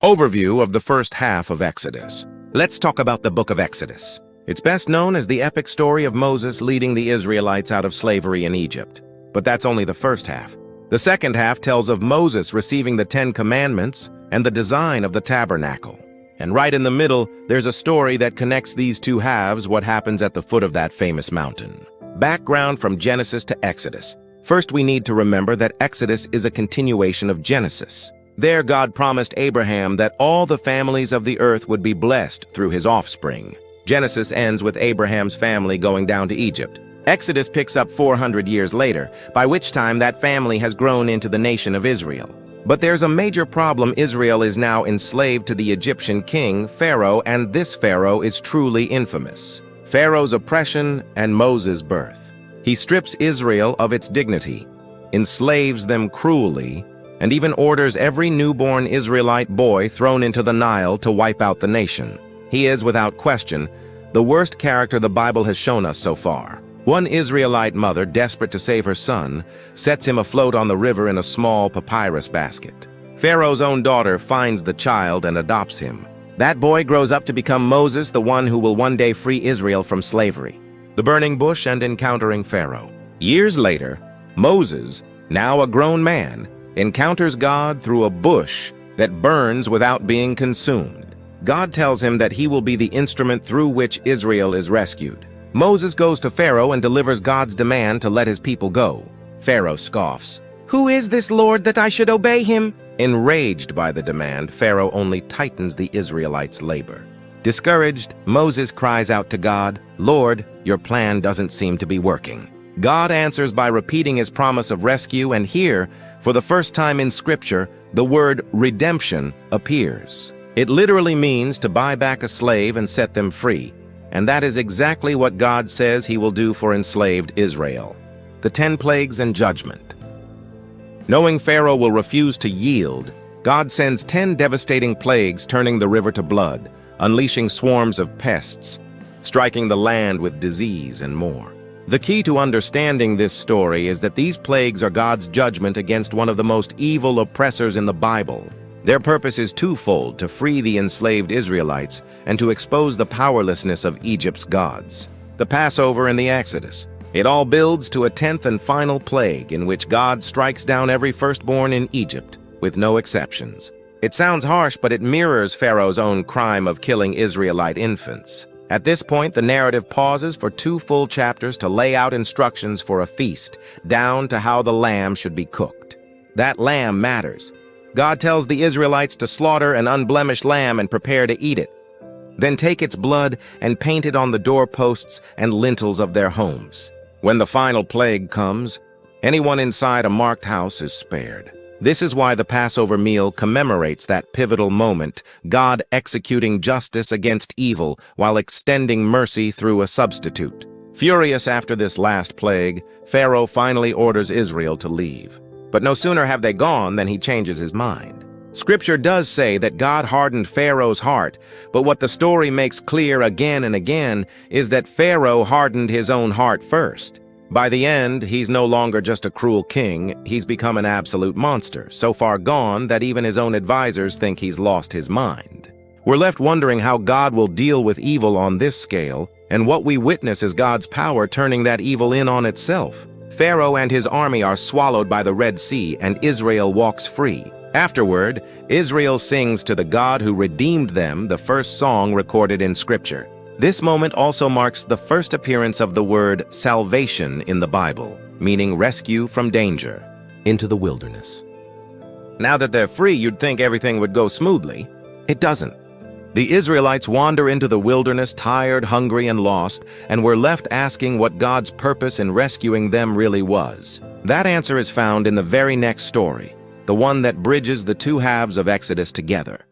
Overview of the first half of Exodus. Let's talk about the book of Exodus. It's best known as the epic story of Moses leading the Israelites out of slavery in Egypt. But that's only the first half. The second half tells of Moses receiving the 10 Commandments and the design of the tabernacle. And right in the middle, there's a story that connects these two halves, what happens at the foot of that famous mountain. Background from Genesis to Exodus. First, we need to remember that Exodus is a continuation of Genesis. There, God promised Abraham that all the families of the earth would be blessed through his offspring. Genesis ends with Abraham's family going down to Egypt. Exodus picks up 400 years later, by which time that family has grown into the nation of Israel. But there's a major problem. Israel is now enslaved to the Egyptian king, Pharaoh, and this Pharaoh is truly infamous. Pharaoh's oppression and Moses' birth. He strips Israel of its dignity, enslaves them cruelly, and even orders every newborn Israelite boy thrown into the Nile to wipe out the nation. He is, without question, the worst character the Bible has shown us so far. One Israelite mother, desperate to save her son, sets him afloat on the river in a small papyrus basket. Pharaoh's own daughter finds the child and adopts him. That boy grows up to become Moses, the one who will one day free Israel from slavery. The burning bush and encountering Pharaoh. Years later, Moses, now a grown man, encounters God through a bush that burns without being consumed. God tells him that he will be the instrument through which Israel is rescued. Moses goes to Pharaoh and delivers God's demand to let his people go. Pharaoh scoffs. "Who is this Lord that I should obey him?" Enraged by the demand, Pharaoh only tightens the Israelites' labor. Discouraged, Moses cries out to God, "Lord, your plan doesn't seem to be working." God answers by repeating his promise of rescue, and here, for the first time in Scripture, the word redemption appears. It literally means to buy back a slave and set them free, and that is exactly what God says he will do for enslaved Israel. The 10 plagues and judgment. Knowing Pharaoh will refuse to yield, God sends 10 devastating plagues, turning the river to blood, unleashing swarms of pests, striking the land with disease and more. The key to understanding this story is that these plagues are God's judgment against one of the most evil oppressors in the Bible. Their purpose is twofold: to free the enslaved Israelites and to expose the powerlessness of Egypt's gods. The Passover and the Exodus. It all builds to a 10th and final plague in which God strikes down every firstborn in Egypt, with no exceptions. It sounds harsh, but it mirrors Pharaoh's own crime of killing Israelite infants. At this point, the narrative pauses for 2 full chapters to lay out instructions for a feast, down to how the lamb should be cooked. That lamb matters. God tells the Israelites to slaughter an unblemished lamb and prepare to eat it. Then take its blood and paint it on the doorposts and lintels of their homes. When the final plague comes, anyone inside a marked house is spared. This is why the Passover meal commemorates that pivotal moment, God executing justice against evil while extending mercy through a substitute. Furious after this last plague, Pharaoh finally orders Israel to leave. But no sooner have they gone than he changes his mind. Scripture does say that God hardened Pharaoh's heart, but what the story makes clear again and again is that Pharaoh hardened his own heart first. By the end, he's no longer just a cruel king, he's become an absolute monster, so far gone that even his own advisors think he's lost his mind. We're left wondering how God will deal with evil on this scale, and what we witness is God's power turning that evil in on itself. Pharaoh and his army are swallowed by the Red Sea, and Israel walks free. Afterward, Israel sings to the God who redeemed them, the first song recorded in Scripture. This moment also marks the first appearance of the word salvation in the Bible, meaning rescue from danger, into the wilderness. Now that they're free, you'd think everything would go smoothly. It doesn't. The Israelites wander into the wilderness tired, hungry, and lost, and were left asking what God's purpose in rescuing them really was. That answer is found in the very next story, the one that bridges the 2 halves of Exodus together.